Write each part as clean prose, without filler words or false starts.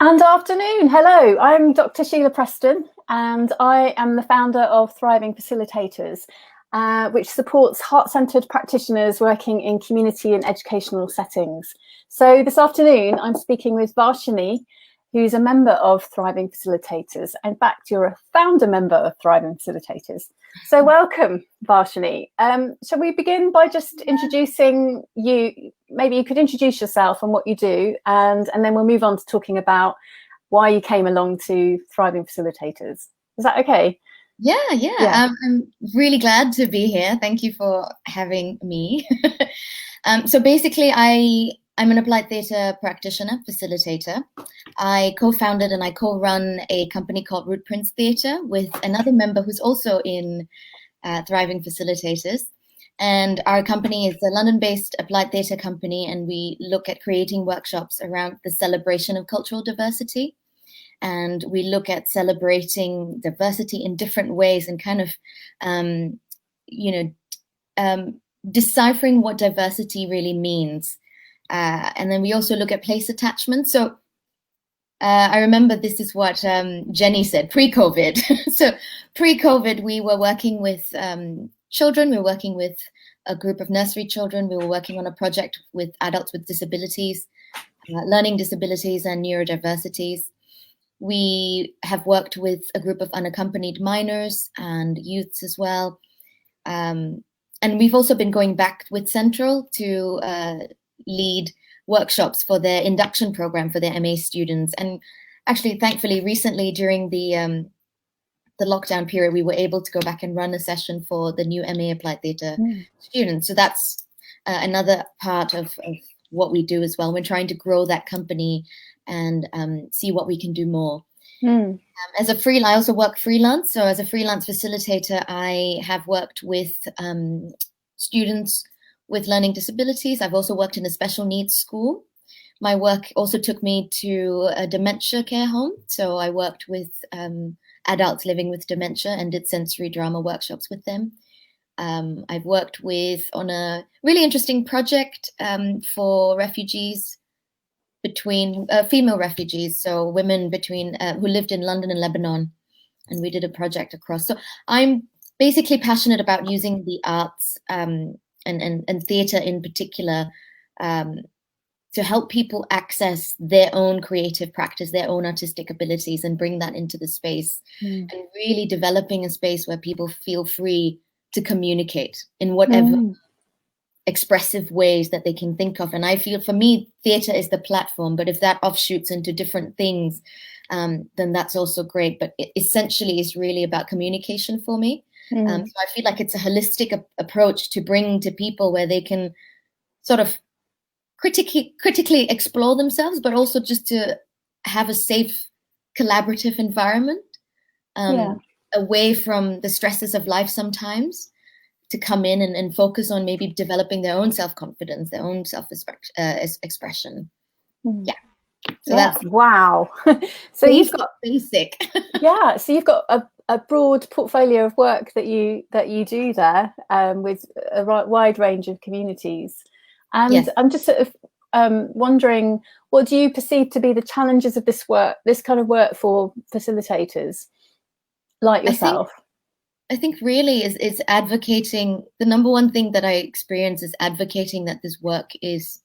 And afternoon. Hello, I'm Dr. Sheila Preston, and I am the founder of Thriving Facilitators, which supports heart-centered practitioners working in community and educational settings. So this afternoon, I'm speaking with Varshini, who's a member of Thriving Facilitators. In fact, you're a founder member of Thriving Facilitators. So welcome, Varshini. Shall we begin by just introducing you? Maybe you could introduce yourself and what you do, and then we'll move on to talking about why you came along to Thriving Facilitators. Is that okay? Yeah. I'm really glad to be here. Thank you for having me. So basically, I'm an applied theatre practitioner, facilitator. I co-founded and I co-run a company called Rootprints Theatre with another member who's also in Thriving Facilitators. And our company is a London-based applied theatre company, and we look at creating workshops around the celebration of cultural diversity. And we look at celebrating diversity in different ways and kind of, deciphering what diversity really means. And then we also look at place attachment. So I remember this is what Jenny said, pre-COVID. So pre-COVID, we were working with children. We were working with a group of nursery children. We were working on a project with adults with disabilities, learning disabilities and neurodiversities. We have worked with a group of unaccompanied minors and youths as well. And we've also been going back with Central to lead workshops for their induction program for their MA students. And actually, thankfully, recently during the lockdown period, we were able to go back and run a session for the new MA Applied Theatre students. So that's another part of what we do as well. We're trying to grow that company and see what we can do more. As a I also work freelance. So as a freelance facilitator, I have worked with students with learning disabilities. I've also worked in a special needs school. My work also took me to a dementia care home. So I worked with adults living with dementia and did sensory drama workshops with them. I've worked on a really interesting project for refugees between female refugees, so women between who lived in London and Lebanon, and we did a project across. So I'm basically passionate about using the arts and theatre in particular to help people access their own creative practice, their own artistic abilities, and bring that into the space, and really developing a space where people feel free to communicate in whatever expressive ways that they can think of. And I feel, for me, theatre is the platform, but if that offshoots into different things, then that's also great. But it essentially is really about communication for me. So I feel like it's a holistic approach to bring to people where they can sort of critically explore themselves, but also just to have a safe, collaborative environment away from the stresses of life sometimes, to come in and focus on maybe developing their own self-confidence, their own self-expression. Yeah. So that's wow. So you've got basic. Yeah. So you've got a broad portfolio of work that you do there with a wide range of communities. And yes. I'm just sort of wondering, what do you perceive to be the challenges of this kind of work for facilitators like yourself? I think really is advocating. The number one thing that I experience is advocating that this work is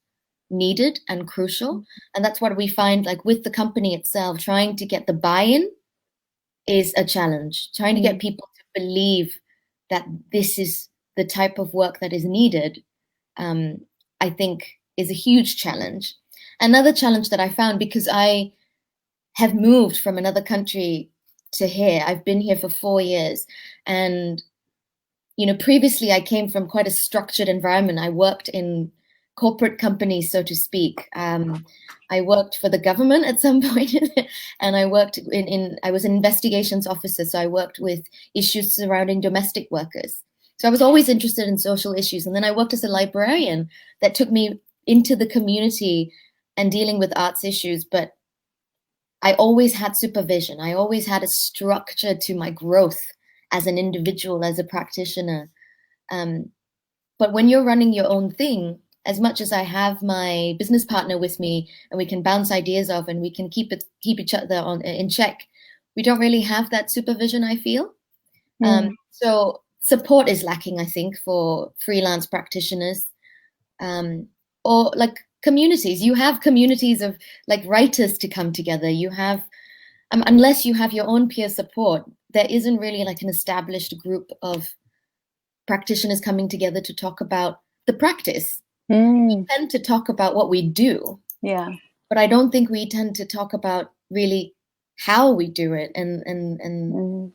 needed and crucial. And that's what we find, like with the company itself, trying to get the buy-in is a challenge. Trying to get people to believe that this is the type of work that is needed, I think is a huge challenge. Another challenge that I found, because I have moved from another country to here. I've been here for 4 years, and previously I came from quite a structured environment. I worked in corporate companies, so to speak. I worked for the government at some point, and I worked I was an investigations officer, so I worked with issues surrounding domestic workers. So I was always interested in social issues, and then I worked as a librarian that took me into the community and dealing with arts issues, but I always had supervision. I always had a structure to my growth as an individual, as a practitioner. But when you're running your own thing, as much as I have my business partner with me and we can bounce ideas off and we can keep each other in check, we don't really have that supervision, I feel. So support is lacking, I think, for freelance practitioners, or like communities. You have communities of like writers to come together. You have, unless you have your own peer support, there isn't really like an established group of practitioners coming together to talk about the practice. We tend to talk about what we do, but I don't think we tend to talk about really how we do it and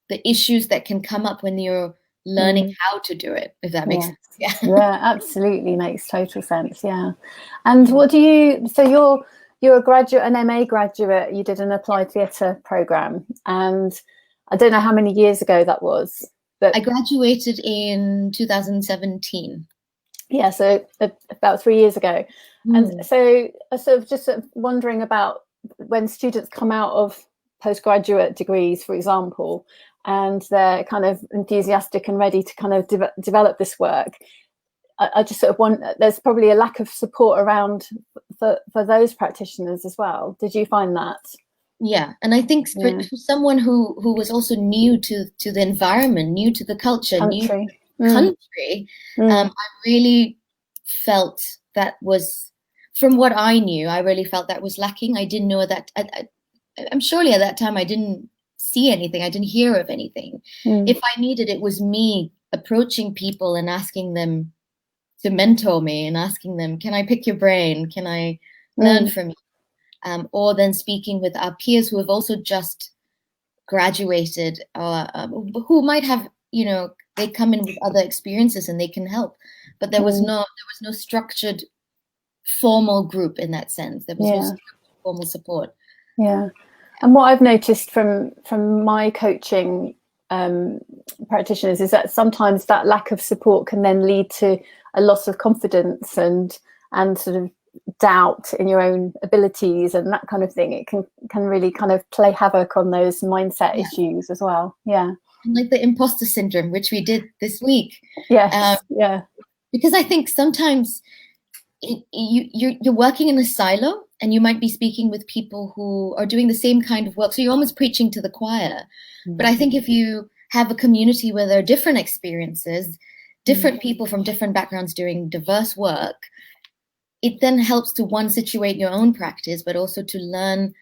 the issues that can come up when you're learning how to do it, if that makes sense. Yeah, absolutely, makes total sense. Yeah. And what do you, so you're a graduate, an MA graduate, you did an applied theatre programme, and I don't know how many years ago that was, but I graduated in 2017. Yeah, so about 3 years ago. And so I sort of wondering about when students come out of postgraduate degrees, for example, and they're kind of enthusiastic and ready to kind of develop this work. I just sort of want, there's probably a lack of support around for those practitioners as well. Did you find that? Yeah, and I think for someone who was also new to the environment, new to the culture, new to the country, I really felt that was, from what I knew, I really felt that was lacking. I didn't know that. I'm surely at that time I didn't see anything. I didn't hear of anything. If I needed, it was me approaching people and asking them to mentor me and asking them, can I pick your brain? Can I learn from you? Or then speaking with our peers who have also just graduated, who might have, you know, they come in with other experiences and they can help. But there was no structured formal group in that sense. There was no formal support. Yeah. And what I've noticed from my coaching practitioners is that sometimes that lack of support can then lead to a loss of confidence and sort of doubt in your own abilities and that kind of thing. It can really kind of play havoc on those mindset issues as well. Yeah. Like the imposter syndrome, which we did this week. Yes. Because I think sometimes you're working in a silo and you might be speaking with people who are doing the same kind of work. So you're almost preaching to the choir. But I think if you have a community where there are different experiences, different people from different backgrounds doing diverse work, it then helps to, one, situate your own practice, but also to learn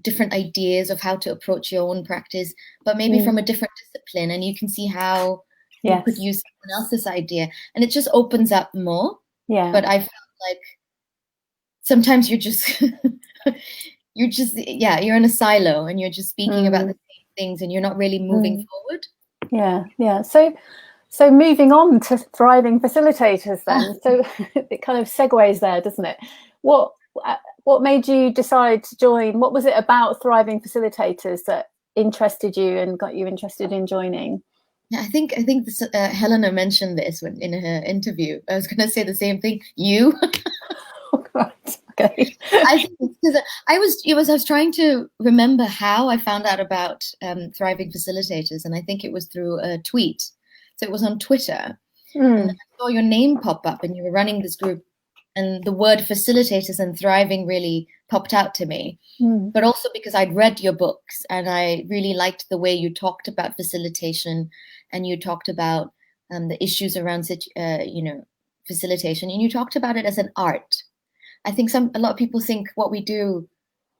different ideas of how to approach your own practice, but maybe from a different discipline. And you can see how you could use someone else's idea. And it just opens up more. Yeah. But I felt like sometimes you're just, you're in a silo and you're just speaking about the same things and you're not really moving forward. Yeah. So moving on to thriving facilitators then. So it kind of segues there, doesn't it? What made you decide to join? What was it about thriving facilitators that interested you and got you interested in joining? Yeah, I think this, Helena mentioned this in her interview. I was going to say the same thing. You. Right. Okay. I think because I was trying to remember how I found out about thriving facilitators, and I think it was through a tweet. So it was on Twitter, and I saw your name pop up, and you were running this group, and the word facilitators and thriving really popped out to me. But also because I'd read your books, and I really liked the way you talked about facilitation, and you talked about the issues around facilitation, and you talked about it as an art. I think a lot of people think what we do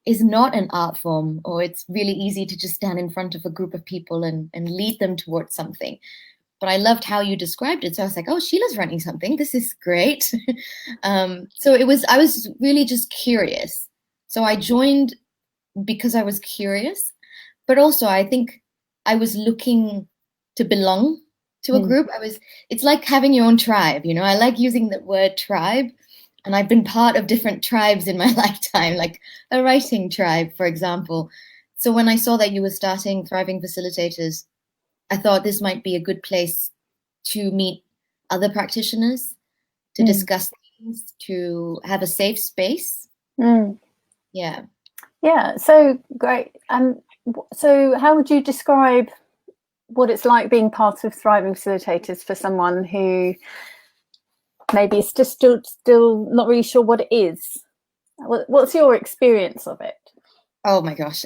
is not an art form, or it's really easy to just stand in front of a group of people and lead them towards something. But I loved how you described it. So I was like, oh, Sheila's running something. This is great. So I was really just curious. So I joined because I was curious, but also I think I was looking to belong to a group. It's like having your own tribe, you know. I like using the word tribe, and I've been part of different tribes in my lifetime, like a writing tribe, for example. So when I saw that you were starting Thriving Facilitators, I thought this might be a good place to meet other practitioners, to discuss things, to have a safe space. Yeah. So great. And so how would you describe what it's like being part of Thriving Facilitators for someone who maybe is just still not really sure what it is. What's your experience of it? Oh my gosh,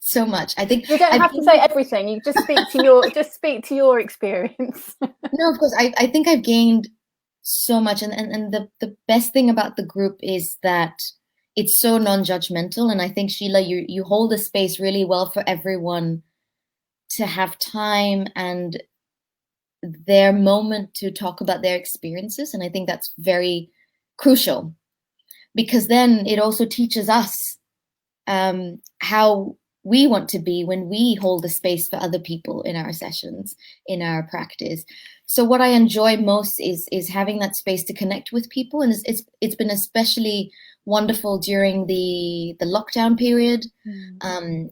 so much. I think you don't have to say everything. You just speak to your experience. No, of course. I think I've gained so much, and the best thing about the group is that it's so non-judgmental. And I think, Sheila, you hold a space really well for everyone to have time and their moment to talk about their experiences. And I think that's very crucial, because then it also teaches us how we want to be when we hold a space for other people in our sessions, in our practice. So what I enjoy most is having that space to connect with people. And it's been especially wonderful during the lockdown period,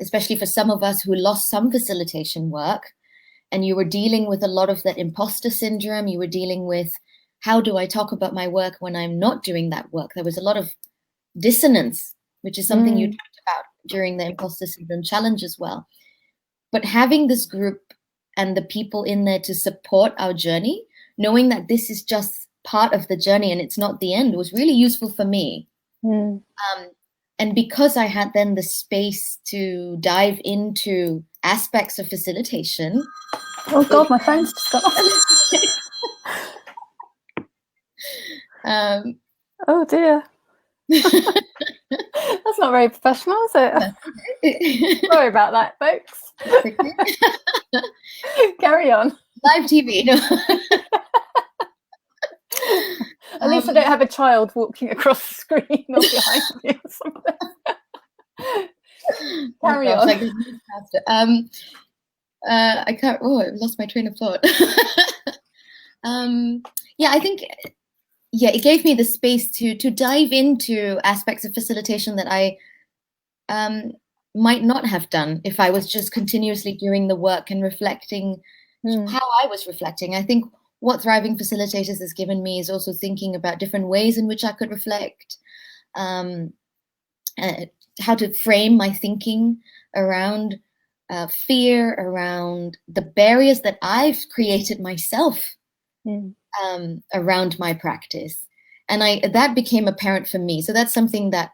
especially for some of us who lost some facilitation work. And you were dealing with a lot of that imposter syndrome. You were dealing with, how do I talk about my work when I'm not doing that work? There was a lot of dissonance, which is something you talked about during the imposter syndrome challenge as well. But having this group and the people in there to support our journey, knowing that this is just part of the journey and it's not the end, was really useful for me. And because I had then the space to dive into aspects of facilitation. Oh God, my phone's stopped. Oh dear. That's not very professional, is it? Sorry about that, folks. Carry on. Live TV. No. At least I don't have a child walking across the screen or behind me or something. Carry on. I can't. Oh, I lost my train of thought. Yeah, I think. Yeah, it gave me the space to dive into aspects of facilitation that I might not have done if I was just continuously doing the work and reflecting how I was reflecting. I think what Thriving Facilitators has given me is also thinking about different ways in which I could reflect, how to frame my thinking around fear, around the barriers that I've created myself around my practice. And that became apparent for me. So that's something that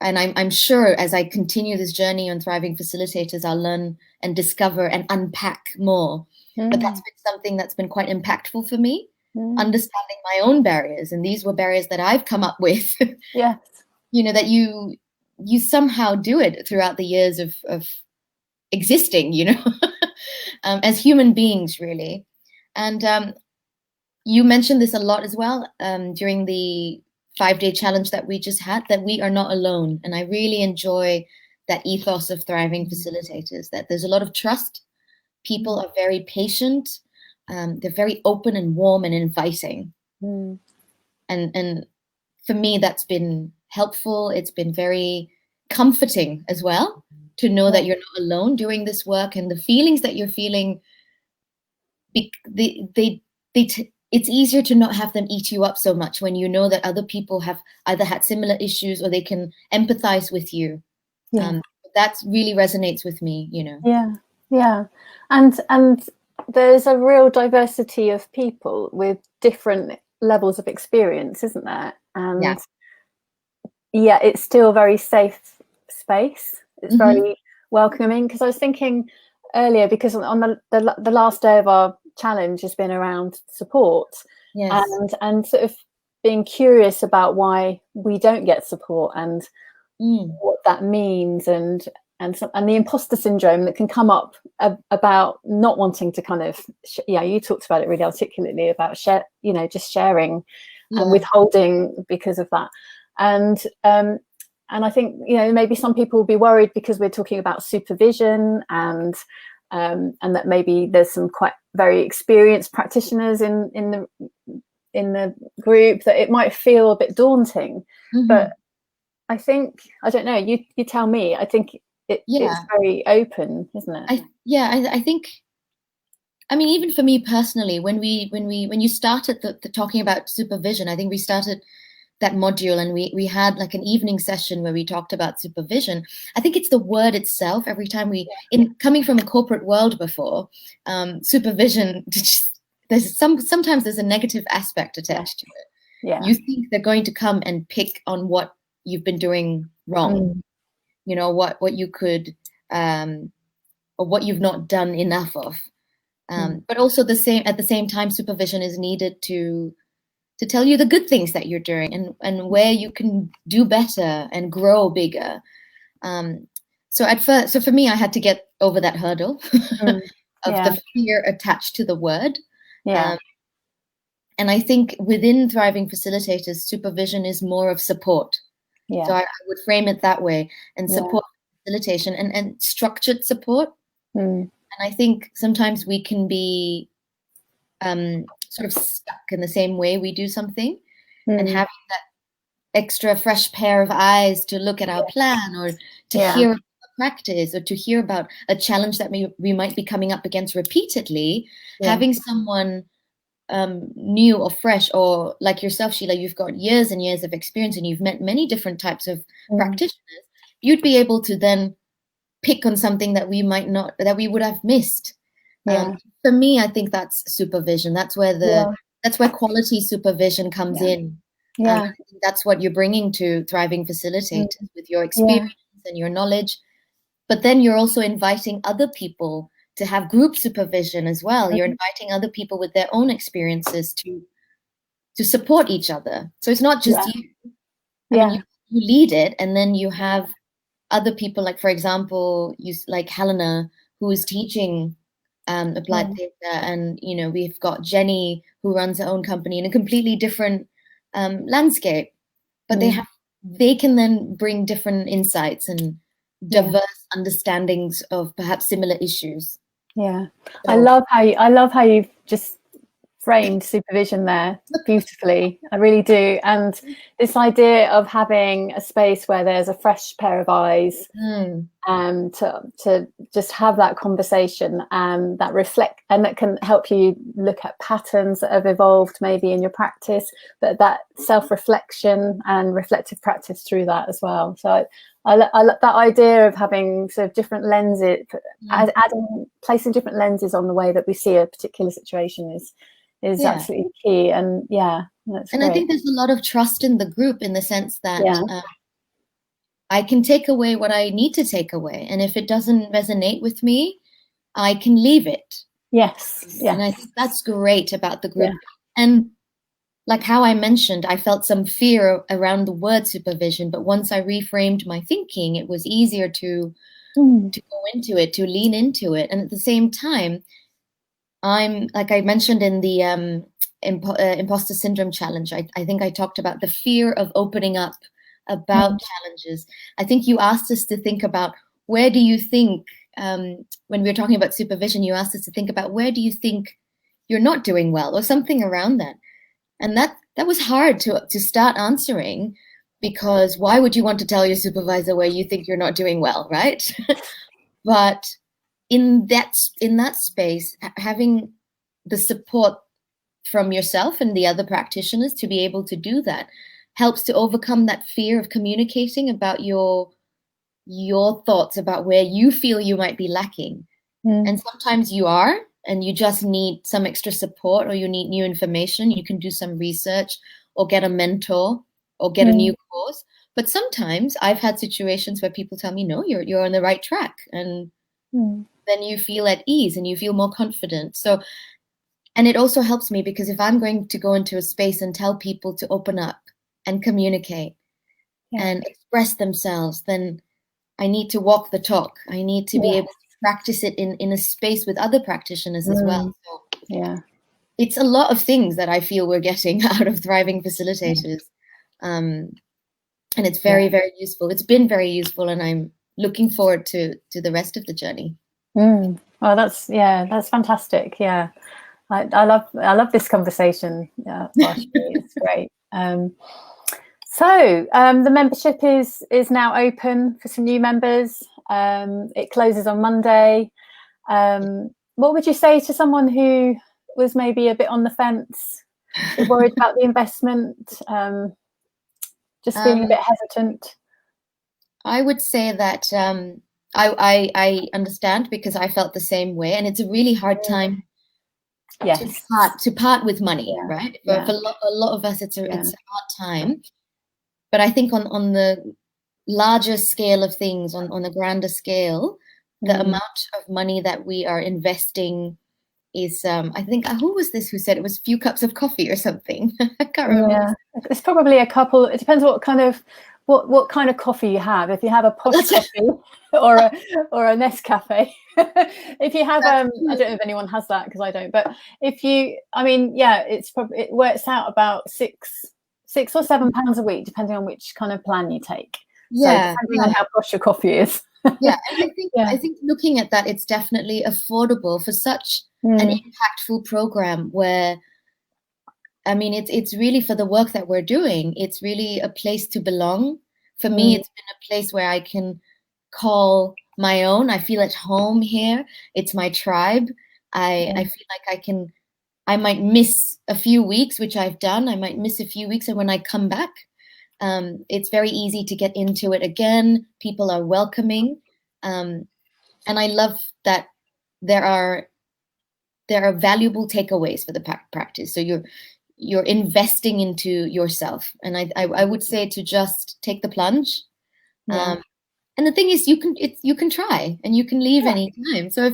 and I'm sure as I continue this journey on Thriving Facilitators, I'll learn and discover and unpack more. But that's been something that's been quite impactful for me, understanding my own barriers. And these were barriers that I've come up with. Yes. You know, that you somehow do it throughout the years of existing, you know, as human beings, really. And you mentioned this a lot as well during the 5-day challenge that we just had, that we are not alone. And I really enjoy that ethos of Thriving Facilitators, that there's a lot of trust. People are very patient. They're very open and warm and inviting. And for me, that's been helpful. It's been very comforting as well to know that you're not alone doing this work, and the feelings that you're feeling, it's easier to not have them eat you up so much when you know that other people have either had similar issues or they can empathize with you. That really resonates with me, you know. Yeah. And there's a real diversity of people with different levels of experience, isn't there? And it's still a very safe space. It's very welcoming, because I was thinking earlier, because on the last day of our challenge has been around support, and sort of being curious about why we don't get support and what that means, and the imposter syndrome that can come up about not wanting to kind of you talked about it really articulately about just sharing and withholding because of that. And I think, you know, maybe some people will be worried because we're talking about supervision, and that maybe there's some quite very experienced practitioners in the group, that it might feel a bit daunting. But I think, I don't know, you tell me, I think it's very open, isn't it? I think, I mean, even for me personally, when you started the talking about supervision, I think we started that module and we had like an evening session where we talked about supervision. I think it's the word itself. Every time coming from a corporate world before, supervision just sometimes there's a negative aspect attached to it. Yeah. You think they're going to come and pick on what you've been doing wrong, you know, what you could, or what you've not done enough of. But also at the same time, supervision is needed to tell you the good things that you're doing and where you can do better and grow bigger. So for me, I had to get over that hurdle of the fear attached to the word. Yeah. And I think within Thriving Facilitators, supervision is more of support. Yeah. So I would frame it that way, and support facilitation and structured support. And I think sometimes we can be sort of stuck in the same way we do something, and having that extra fresh pair of eyes to look at our plan, or to hear about practice, or to hear about a challenge that we might be coming up against repeatedly, having someone new or fresh, or like yourself, Sheila, you've got years and years of experience and you've met many different types of practitioners, you'd be able to then pick on something that we would have missed. For me, I think that's supervision. That's where quality supervision comes in. I think that's what you're bringing to Thriving Facilitators with your experience and your knowledge. But then you're also inviting other people to have group supervision as well. You're inviting other people with their own experiences to support each other. So it's not just you. I mean, you lead it, and then you have other people, like, for example, like Helena, who is teaching applied theatre, and you know, we've got Jenny, who runs her own company in a completely different landscape, but they can then bring different insights and diverse understandings of perhaps similar issues. So, I love how you've just framed supervision there beautifully. I really do. And this idea of having a space where there's a fresh pair of eyes, to just have that conversation that reflect, and that can help you look at patterns that have evolved maybe in your practice, but that self-reflection and reflective practice through that as well. So I that idea of having sort of different lenses, placing different lenses on the way that we see a particular situation is absolutely key. And that's great. I think there's a lot of trust in the group, in the sense that I can take away what I need to take away, and if it doesn't resonate with me, I can leave it. And I think that's great about the group. And like how I mentioned, I felt some fear around the word supervision, but once I reframed my thinking, it was easier to go into it, to lean into it. And at the same time, I'm, like I mentioned in the imposter syndrome challenge, I think I talked about the fear of opening up about challenges. I think you asked us to think about, where do you think, when we were talking about supervision, you asked us to think about, where do you think you're not doing well, or something around that. And that was hard to start answering, because why would you want to tell your supervisor where you think you're not doing well, right? But in that space, having the support from yourself and the other practitioners to be able to do that helps to overcome that fear of communicating about your thoughts about where you feel you might be lacking. And sometimes you are, and you just need some extra support, or you need new information. You can do some research, or get a mentor, or get a new course. But sometimes I've had situations where people tell me, no, you're on the right track. And then you feel at ease and you feel more confident. So, and it also helps me, because if I'm going to go into a space and tell people to open up and communicate and express themselves, then I need to walk the talk. I need to be able to practice it in a space with other practitioners as well. So it's a lot of things that I feel we're getting out of Thriving Facilitators. And it's very, very useful. It's been very useful, and I'm looking forward to the rest of the journey. Well, that's fantastic. I love this conversation. Varshini, it's great. So the membership is now open for some new members. It closes on Monday. What would you say to someone who was maybe a bit on the fence, worried about the investment, just feeling a bit hesitant? I would say that I understand, because I felt the same way, and it's a really hard time Yes. to part with money, Yeah. right? Yeah. For a lot of us, it's a Yeah. hard time. But I think on the larger scale of things, on the grander scale, the amount of money that we are investing is, I think, who was this who said it was a few cups of coffee or something? I can't remember. Yeah, it's probably a couple. It depends what kind of coffee you have. If you have a posh coffee or a Nescafe, if you have I don't know if anyone has that, because I don't. But if you, I mean, yeah, it's probably, it works out about £6 or £7 a week, depending on which kind of plan you take. Yeah, so depending on how posh your coffee is. Yeah, and I think looking at that, it's definitely affordable for such an impactful program where, I mean, it's really for the work that we're doing. It's really a place to belong. For me, it's been a place where I can call my own. I feel at home here. It's my tribe. I feel like I might miss a few weeks, which I've done. I might miss a few weeks, and when I come back, it's very easy to get into it again. People are welcoming. And I love that there are valuable takeaways for the practice. So you're investing into yourself, and I would say to just take the plunge. And the thing is, you can try, and you can leave anytime. So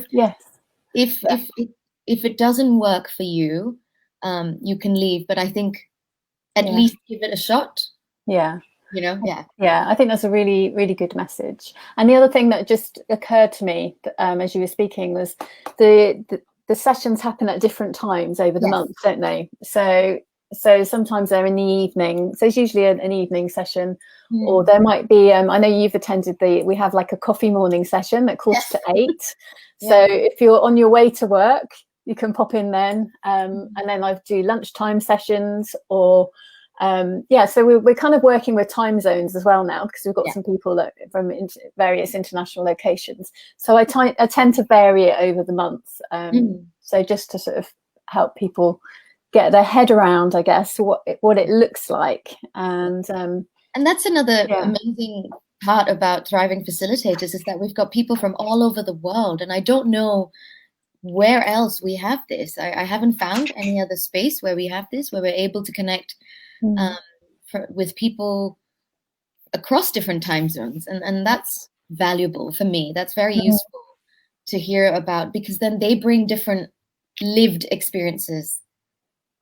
if it doesn't work for you, you can leave. But I think at least give it a shot. Yeah. You know, I think that's a really, really good message. And the other thing that just occurred to me as you were speaking was the sessions happen at different times over the month, don't they? So sometimes they're in the evening. So it's usually an evening session, or there might be. I know you've attended we have like a coffee morning session at 7:45. So if you're on your way to work, you can pop in then, and then I do lunchtime sessions or. So we're kind of working with time zones as well now, because we've got some people from various international locations. So I tend to vary it over the months. So just to sort of help people get their head around, I guess, what it looks like. And that's another amazing part about Thriving Facilitators, is that we've got people from all over the world, and I don't know where else we have this. I haven't found any other space where we have this, where we're able to connect with people across different time zones, and that's valuable for me. That's very useful to hear about, because then they bring different lived experiences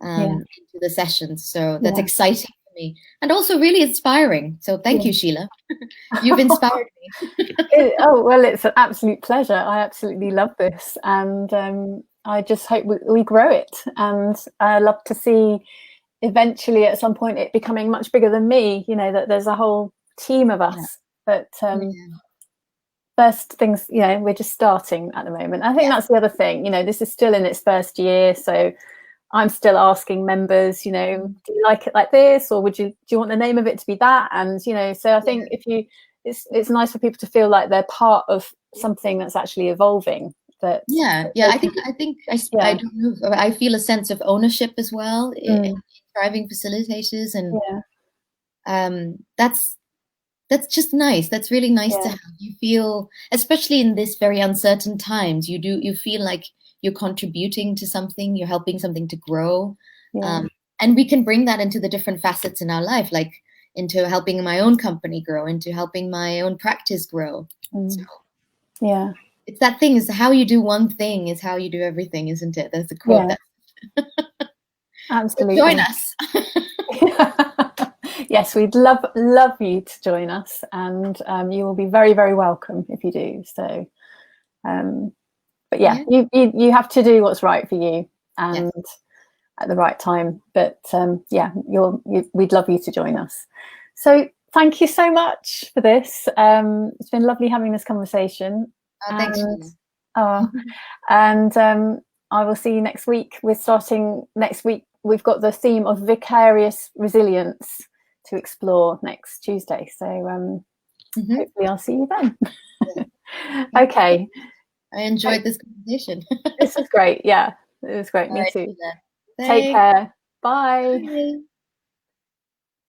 into the sessions. So that's exciting for me, and also really inspiring. So thank you, Sheila. You've inspired me. Well, it's an absolute pleasure. I absolutely love this, and I just hope we grow it, and I love to see eventually at some point it becoming much bigger than me, that there's a whole team of us. But first things, we're just starting at the moment. I think that's the other thing, this is still in its first year, so I'm still asking members, do you like it like this, or do you want the name of it to be that? And so I think it's nice for people to feel like they're part of something that's actually evolving. I don't know. I feel a sense of ownership as well in Thriving Facilitators, and that's just nice. That's really nice to have. You feel, especially in this very uncertain times, you feel like you're contributing to something, you're helping something to grow, and we can bring that into the different facets in our life, like into helping my own company grow, into helping my own practice grow. So, it's that thing, is how you do one thing is how you do everything, isn't it? There's a quote absolutely. So join us. Yes, we'd love you to join us, and you will be very, very welcome if you do. So, but you have to do what's right for you, and at the right time. But we'd love you to join us. So thank you so much for this. It's been lovely having this conversation. Thanks. And I will see you next week. We're starting next week. We've got the theme of vicarious resilience to explore next Tuesday. So hopefully I'll see you then. Okay. I enjoyed this conversation. This was great. Yeah, it was great. Me too. Take care. Bye. Bye.